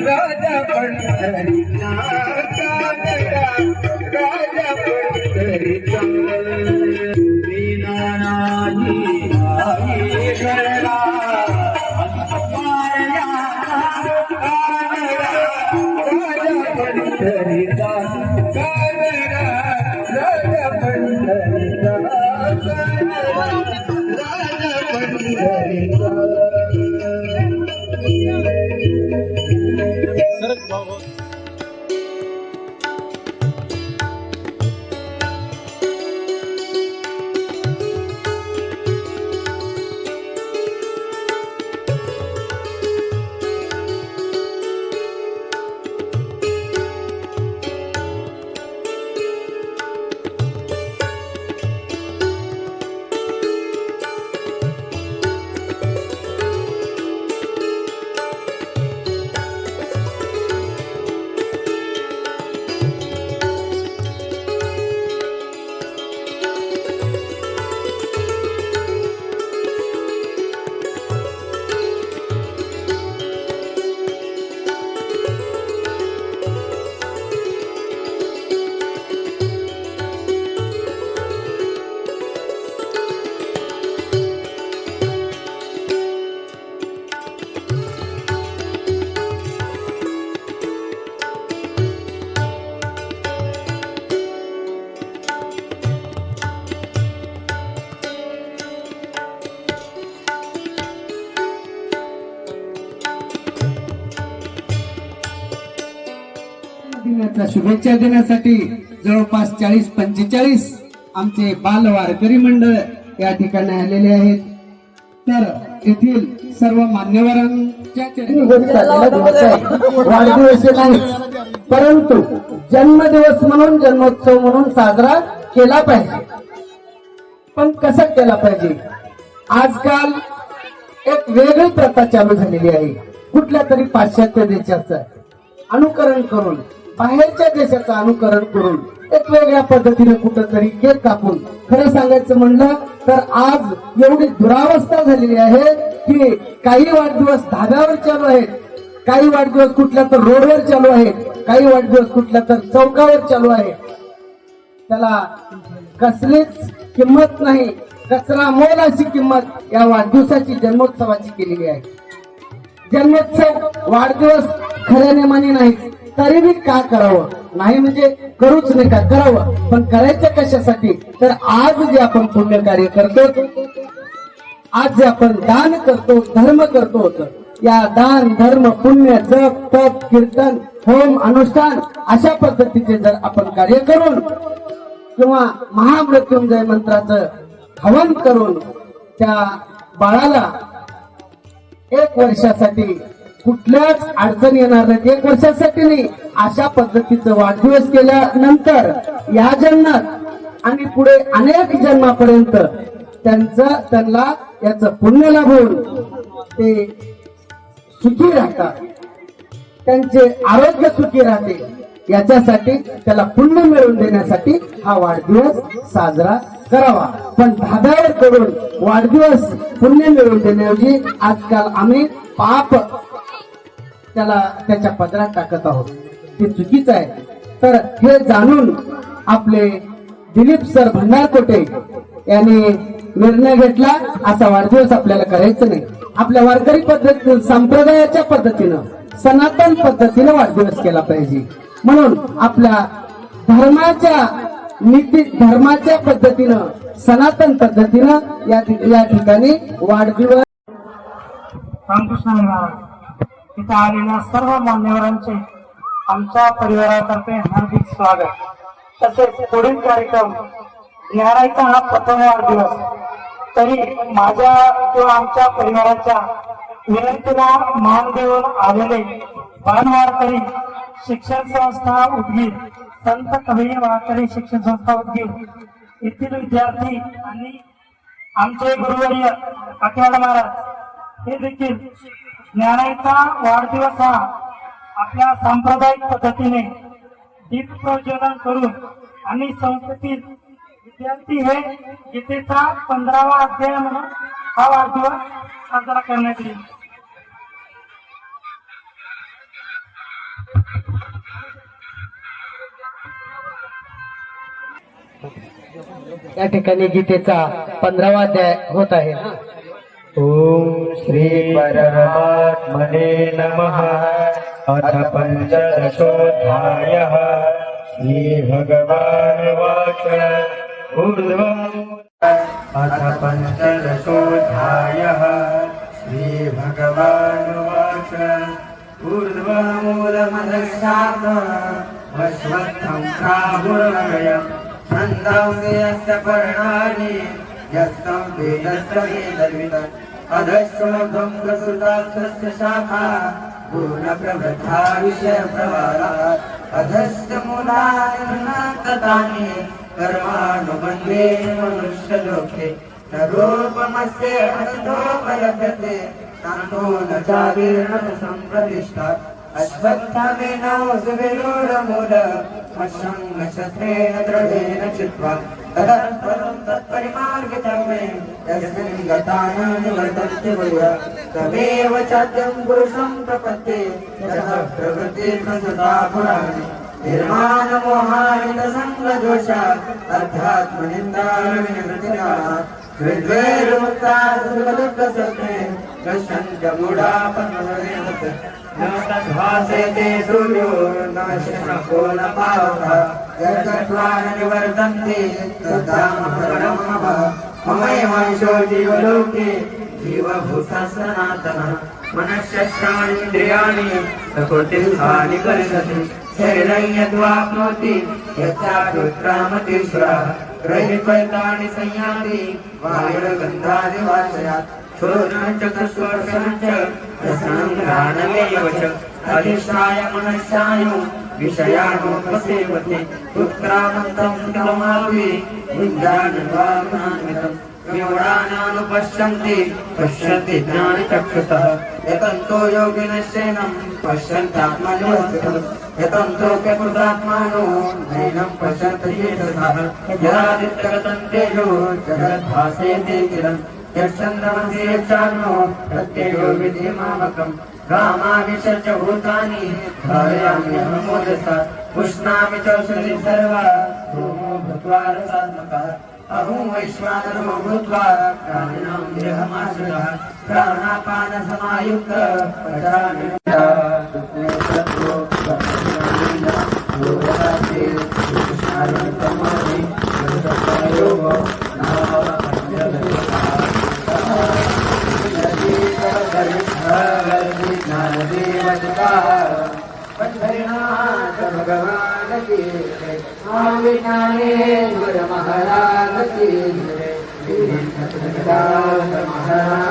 राजा पंढरीचा राजा पंढरीचा मीना नाही आई घरला राजा पंढरीचा राजा पंढरीचा राजा पंढरीचा शुभेच्छा देण्यासाठी जवळपास 40-45 आमचे बाल वारकरी मंडळ या ठिकाणी आलेले आहेत. तर येथील सर्व मान्यवरांच्या वाढदिवस नाही, परंतु जन्मदिवस म्हणून जन्मोत्सव म्हणून साजरा केला पाहिजे. पण कसा केला पाहिजे? आजकाल एक वेगळी प्रथा चालू झालेली आहे. कुठल्या तरी पाश्चात्य देशाचं अनुकरण करून, बाहेरच्या देशाचं अनुकरण करून एक वेगळ्या पद्धतीने कुठंतरी केक कापून, खरं सांगायचं म्हणलं तर आज एवढी दुरावस्था झालेली आहे की काही वाढदिवस धाब्यावर चालू आहेत, काही वाढदिवस कुठल्या तर रोडवर चालू आहेत, काही वाढदिवस कुठल्या तर चौकावर चालू आहेत. त्याला कसलीच किंमत नाही, कचरा मोल अशी किंमत या वाढदिवसाची, जन्मोत्सवाची केलेली आहे. जन्मोत्सव वाढदिवस खऱ्या मानी नाही, तरी बी का करावं? नाही म्हणजे करूच नाही का, करावं. पण करायचं कशासाठी? तर आज जे आपण पुण्य कार्य करतो, आज जे आपण दान करतो, धर्म करतो होतं, या दान धर्म पुण्य जप तप कीर्तन होम अनुष्ठान अशा पद्धतीचे जर आपण कार्य करून किंवा महामृत्युंजय मंत्राचं हवन करून त्या बाळाला 1 वर्षासाठी कुठल्याच अडचण येणार नाही, 1 वर्षासाठी नाही, अशा पद्धतीचं वाढदिवस केल्यानंतर या जन्मात आणि पुढे अनेक जन्मापर्यंत त्यांना याचं पुण्य लाभून ते सुखी राहतात, त्यांचे आरोग्य सुखी राहते, याच्यासाठी त्याला पुण्य मिळवून देण्यासाठी हा वाढदिवस साजरा करावा. पण धाब्यावर करून वाढदिवस पुण्य मिळवून देण्याऐवजी आजकाल आम्ही पाप त्याच्या पदरात टाकत आहोत, ते चुकीचं आहे. तर हे जाणून आपले दिलीप सर भंडारकोटे यांनी निर्णय घेतला, असा वाढदिवस आपल्याला करायचं नाही. आपल्या वारकरी पद्धतीनं, संप्रदायाच्या पद्धतीनं, सनातन पद्धतीनं वाढदिवस केला पाहिजे. म्हणून आपल्या धर्माच्या नीती, धर्माच्या पद्धतीनं, सनातन पद्धतीनं या ठिकाणी वाढदिवस. रामकृष्ण इथे आलेल्या सर्व मान्यवरांचे आमच्या परिवारातर्फे हार्दिक स्वागत. तसेच पुढील कार्यक्रम न्याहाळायचा हा प्रथम वाढदिवस, तरी माझ्या किंवा आमच्या परिवाराच्या विनंतीला मान देऊन आलेले बालवारकरी शिक्षण संस्था उदगीर, संत कबीर वारकरी शिक्षण संस्था उदगीर येथील विद्यार्थी आणि आमचे गुरुवर्य काठेवाड महाराज हे देखील ज्ञानाईचा वाढदिवस हा आपल्या सांप्रदायिक पद्धतीने दीप प्रज्वलन करून आणि संस्थेतील विद्यार्थी हे गीतेचा 15वा अध्याय म्हणून हा वाढदिवस साजरा करण्यात येईल. या ठिकाणी गीतेचा 15वा अध्याय होत आहे. ओम श्री परमात्मने नमः. अथ पंचदशोऽध्यायः. श्री भगवानुवाच. ऊर्ध्वम्. अथ पंचदशोऽध्यायः. श्री भगवानुवाच. ऊर्ध्वमूलमदशार्धम् वश्वत्थं प्राहुरव्ययम् छन्दांसि यस्य पर्णानि यस्तं वेदस्य वेदविदम् अधश्चोर्ध्वं प्रसृतास्तस्य शाखा पूर्णप्रवृद्धा विषयप्रवालात् अधश्च मूलानि ततानि कर्मानुबन्धे मनुष्यलोके न रूपमस्य अर्थोपलभ्यते ततो न चावीर्ण सम्प्रतिष्ठात् अश्वत्थामेन सुविरूढमूल मशस्त्रेण दृढेन चित्वा तदनन्तरं तत्परिमार्गितव्ये यस्मिन् गता न निवर्तन्ते भूयः तमेव चाद्यं पुरुषं प्रपद्ये यतः प्रवृत्तिर्प्रसृता पुराणे निर्माणमोहानितसङ्गदोषा अध्यात्मनिन्दाविनिवृत्तिरात् विद्वेर्मुक्ता सुखदुःखसत्त्वे दशञ्चमूढापन्नरेवत् न तद्भासेते सूर्यो न शनको न पावकः यद्गत्वा न निवर्तन्ते तद्धामहरणमः ममैवांशो जीवलोके जीवभूतः सनातनः मनश्चक्षाणीन्द्रियाणि प्रकृतिस्थानि कर्षति शरीरं यद्वाप्नोति यच्चाप्युत्क्रामतीश्वरः ग्रहित्वैतानि संयाति वायुर्गन्धादिवाचयात् क्षोरणं च स्पर्शनं च रसनं घ्राणमेव च अधिष्ठाय मनश्चायो विषयानुपसेवते उत्क्रामन्तं तमपि विद्यान्वाग्नान्वितम् विमूढानानुपश्यन्ति पश्यन्ति ज्ञानचक्षुषः यतन्तो योगिनश्चैनं पश्यन्त्यात्मनिवस्थितम् यतन्तोऽप्यकृतात्मानो नैनं पश्यन्ति चेतसः यदादित्यगतं तेजो जगद्भासेते किलम् यच्चन्द्रमसि यच्चाग्नो प्रत्ययो विधिमामकम् गामाविश च भूतानि धारयाम्यहं मोदसात् उष्णामि च औषधिः सर्वा सोमो भूत्वा रसात्मकः अहं वैश्वानरो भूत्वा प्राणिनां देहमाश्रितः प्राणापानसमायुक्तः पचामि भगवान की महाराज की महाराज